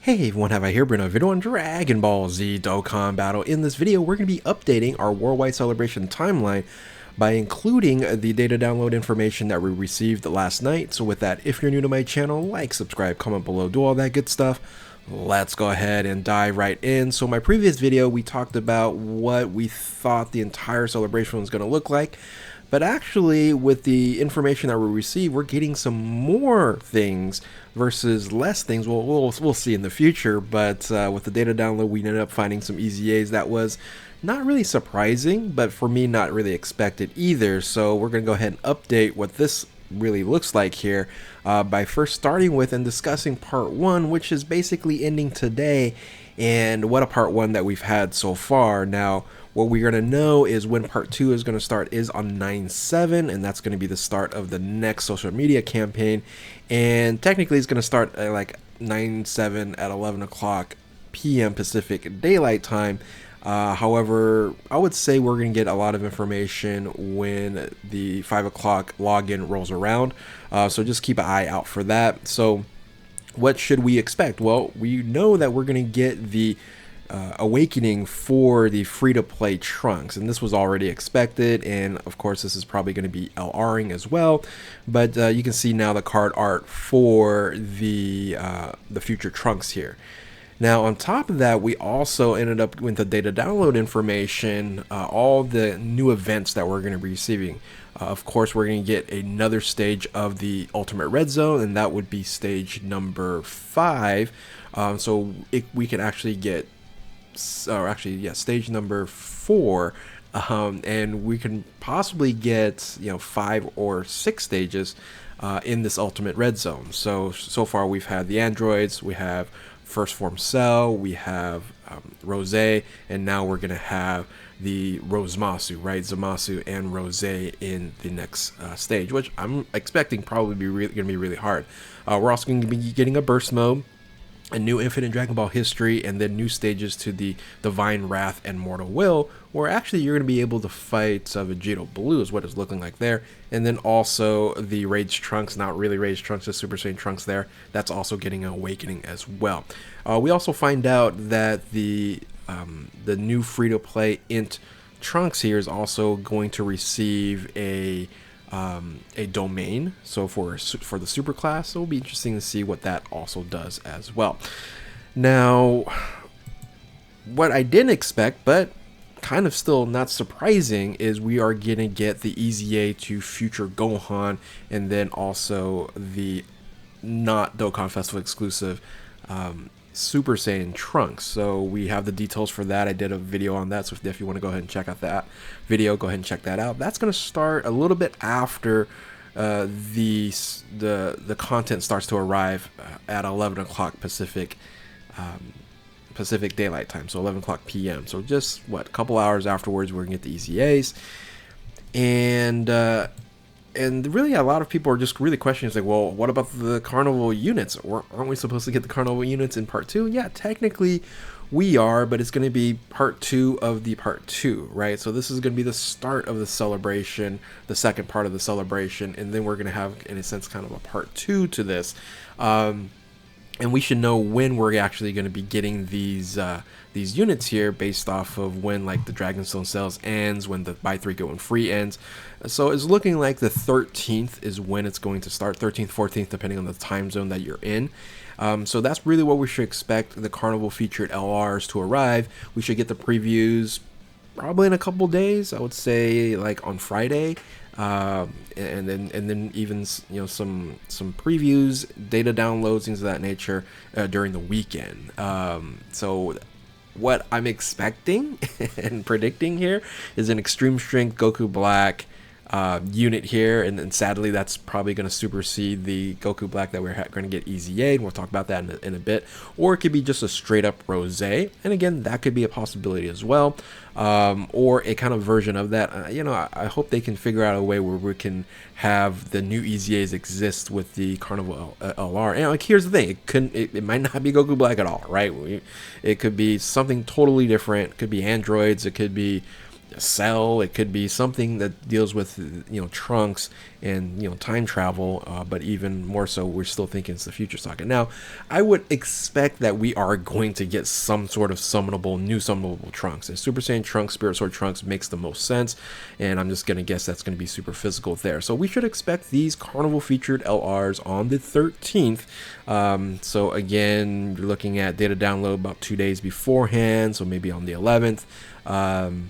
Hey everyone, have I here bring a video on Dragon Ball Z Dokkan Battle. In this video, we're going to be updating our Worldwide Celebration timeline by including the data download information that we received last night. So with that, if you're new to my channel, like, subscribe, comment below, do all that good stuff. Let's go ahead and dive right in. So my previous video, we talked about what we thought the entire celebration was going to look like. But actually, with the information that we receive, we're getting some more things versus less things. We'll see in the future. But with the data download, we ended up finding some EZAs that was not really surprising, but for me, not really expected either. So we're going to go ahead and update what this really looks like here by first starting with and discussing part 1, which is basically ending today, and what a part 1 that we've had so far. Now, what we're going to know is when part 2 is going to start is on 9/7, and that's going to be the start of the next social media campaign. And technically, it's going to start at like 9/7 at 11 o'clock p.m. Pacific Daylight Time. However, I would say we're going to get a lot of information when the 5 o'clock login rolls around. So just keep an eye out for that. So what should we expect? Well, we know that we're going to get the awakening for the free-to-play Trunks, and this was already expected, and of course this is probably going to be LRing as well. But you can see now the card art for the future Trunks here. Now, on top of that, we also ended up with the data download information, all the new events that we're going to be receiving. Of course, we're going to get another stage of the Ultimate Red Zone, and that would be stage number 5. So we can actually get, stage number 4, and we can possibly get 5 or 6 stages in this Ultimate Red Zone. So far we've had the androids, we have First Form Cell, we have Rose, and now we're gonna have the Rosemasu, right? Zamasu and Rose in the next stage, which I'm expecting probably gonna be really hard. We're also going to be getting a burst mode, a new Infinite Dragon Ball history, and then new stages to the Divine Wrath and Mortal Will, where actually you're going to be able to fight Vegito Blue is what it's looking like there. And then also the Rage Trunks, not really Rage Trunks, just Super Saiyan Trunks there. That's also getting an awakening as well. We also find out that the new free-to-play Int Trunks here is also going to receive a domain, so for the super class. So it'll be interesting to see what that also does as well. Now, what I didn't expect, but kind of still not surprising, is we are gonna get the EZA to future Gohan, and then also the not Dokkan Festival exclusive Super Saiyan Trunks. So we have the details for that. I did a video on that, so if you want to go ahead and check out that video, go ahead and check that out. That's going to start a little bit after the content starts to arrive at 11 o'clock Pacific Daylight Time, so 11 o'clock p.m. So just a couple hours afterwards, we're going to get the EZAs. And really, a lot of people are just really questioning, like, well, what about the Carnival Units? Or aren't we supposed to get the Carnival Units in part 2? Yeah, technically we are, but it's going to be part 2 of the part 2, right? So this is going to be the start of the celebration, the second part of the celebration, and then we're going to have, in a sense, kind of a part 2 to this. And we should know when we're actually going to be getting these units here, based off of when like the Dragonstone sales ends, when the buy 3 get 1 free ends. So it's looking like the 13th is when it's going to start, 13th, 14th, depending on the time zone that you're in. So that's really what we should expect the Carnival featured LRs to arrive. We should get the previews probably in a couple days. I would say like on Friday. And then even some previews, data downloads, things of that nature during the weekend. So what I'm expecting and predicting here is an Extreme Strength Goku Black unit here, and then sadly that's probably going to supersede the Goku Black that we're going to get EZA, and we'll talk about that in a bit. Or it could be just a straight up Rose, and again, that could be a possibility as well. Or a kind of version of that. I hope they can figure out a way where we can have the new EZAs exist with the Carnival LR. And like, here's the thing: it might not be Goku Black at all, right? It could be something totally different. It could be androids. It could be Cell. It could be something that deals with Trunks and time travel, but even more so, we're still thinking it's the Future Saga. Now, I would expect that we are going to get some sort of new summonable Trunks. And Super Saiyan Trunks, Spirit Sword Trunks makes the most sense, and I'm just gonna guess that's gonna be super physical there. So we should expect these Carnival featured LRs on the 13th. So again, you're looking at data download about 2 days beforehand, so maybe on the 11th. And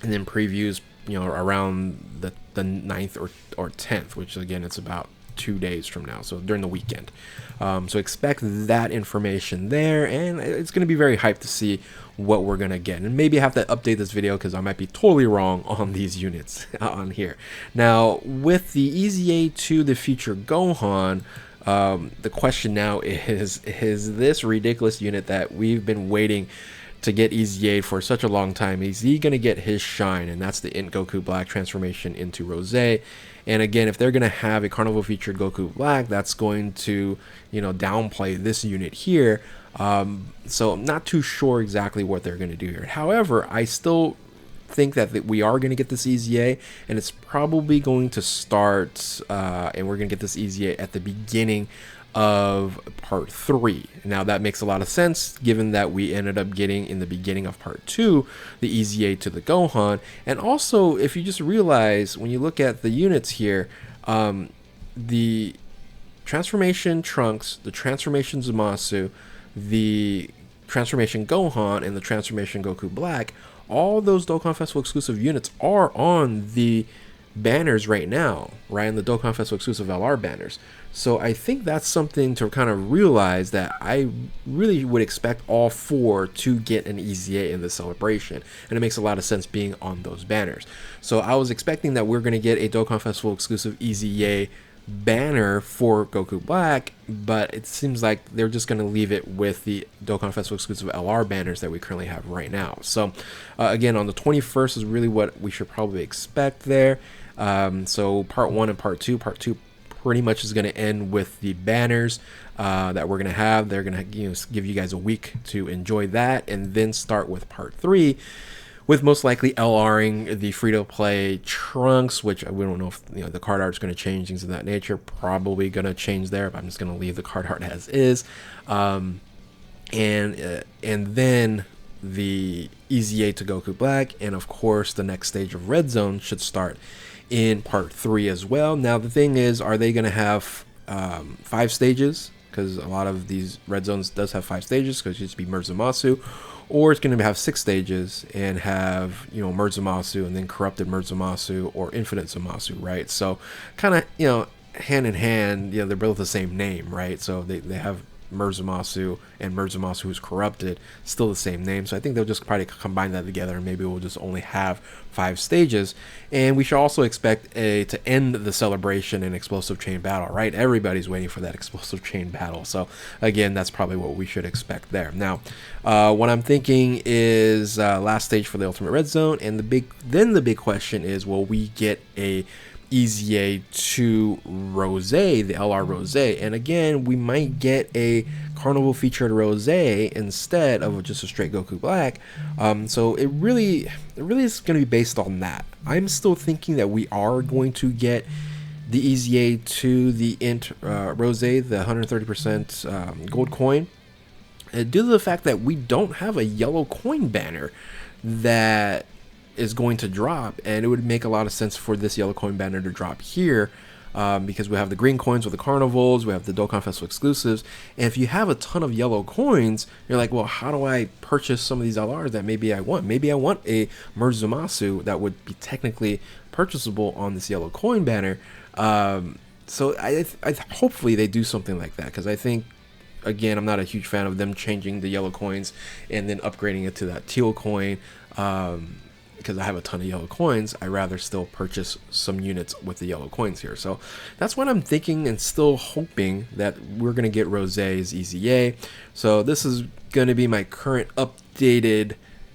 then previews, around the 9th or 10th, which again, it's about 2 days from now, so during the weekend. So expect that information there, and it's going to be very hyped to see what we're going to get. And maybe I have to update this video because I might be totally wrong on these units on here. Now, with the EZA to the Future Gohan, the question now is this ridiculous unit that we've been waiting to get EZA for such a long time, is he going to get his shine? And that's the Didnt Goku Black transformation into Rose. And again, if they're going to have a Carnival featured Goku Black, that's going to downplay this unit here. So I'm not too sure exactly what they're going to do here. However, I still think that we are going to get this EZA, and it's probably going to start and we're going to get this EZA at the beginning of part 3. Now that makes a lot of sense given that we ended up getting in the beginning of part 2 the EZA to the Gohan. And also, if you just realize when you look at the units here, the transformation Trunks, the transformation Zamasu, the transformation Gohan, and the transformation Goku Black, all those Dokkan Festival exclusive units are on the banners right now, right? In the Dokkan Festival exclusive LR banners. So I think that's something to kind of realize, that I really would expect all 4 to get an EZA in the celebration, and it makes a lot of sense being on those banners. So I was expecting that we're going to get a Dokkan Festival exclusive EZA banner for Goku Black, but it seems like they're just going to leave it with the Dokkan Festival exclusive LR banners that we currently have right now. So again, on the 21st is really what we should probably expect there. So part 1 and part 2 pretty much is going to end with the banners that we're going to have. They're going to give you guys a week to enjoy that, and then start with part 3, with most likely LRing the free-to-play Trunks, which we don't know if the card art's going to change, things of that nature. Probably going to change there, but I'm just going to leave the card art as is. And then the EZA to Goku Black, and of course the next stage of Red Zone should start in part 3 as well. Now the thing is, are they going to have 5 stages? Because a lot of these Red Zones does have 5 stages, because it used to be Merge Zamasu. Or it's going to have 6 stages and have Merge Zamasu and then Corrupted Merge Zamasu or Infinite Zamasu, right? So kind of hand in hand, they're both the same name, right? So they have Merge Zamasu and Merge Zamasu who's corrupted, still the same name. So I think they'll just probably combine that together, and maybe we'll just only have 5 stages. And we should also expect to end the celebration in Explosive Chain Battle, right? Everybody's waiting for that Explosive Chain Battle. So again, that's probably what we should expect there. Now, what I'm thinking is last stage for the Ultimate Red Zone, and the big question is, will we get a EZA to Rose, the LR Rose? And again, we might get a Carnival featured Rose instead of just a straight Goku Black. So it really is going to be based on that. I'm still thinking that we are going to get the EZA to the Int Rose, the 130% gold coin, due to the fact that we don't have a yellow coin banner that is going to drop, and it would make a lot of sense for this yellow coin banner to drop here, because we have the green coins with the carnivals, we have the Dokkan Festival exclusives, and if you have a ton of yellow coins, you're like, well, how do I purchase some of these LRs that maybe I want? Maybe I want a Merge Zamasu that would be technically purchasable on this yellow coin banner. So I hopefully they do something like that, because I think, again, I'm not a huge fan of them changing the yellow coins and then upgrading it to that teal coin. Because I have a ton of yellow coins, I rather still purchase some units with the yellow coins here. So that's what I'm thinking, and still hoping that we're going to get Rose's EZA. So this is going to be my current updated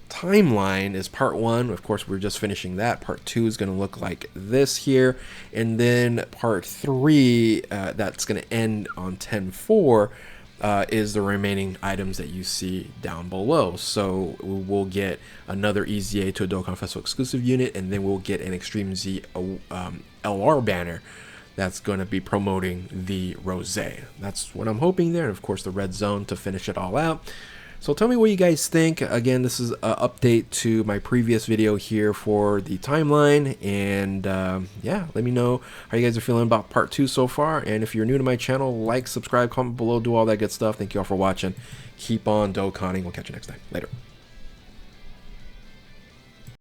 timeline. Is part 1, of course, we're just finishing that. Part 2 is going to look like this here, and then part 3 that's going to end on 10/4. is the remaining items that you see down below. So we'll get another EZA to a Dokkan Festival exclusive unit, and then we'll get an Extreme Z LR banner that's going to be promoting the Rosé. That's what I'm hoping there, and of course the red zone to finish it all out. So tell me what you guys think. Again, this is an update to my previous video here for the timeline, and yeah, let me know how you guys are feeling about part 2 so far. And if you're new to my channel, like, subscribe, comment below, do all that good stuff. Thank you all for watching. Keep on Dokkaning. We'll catch you next time. Later.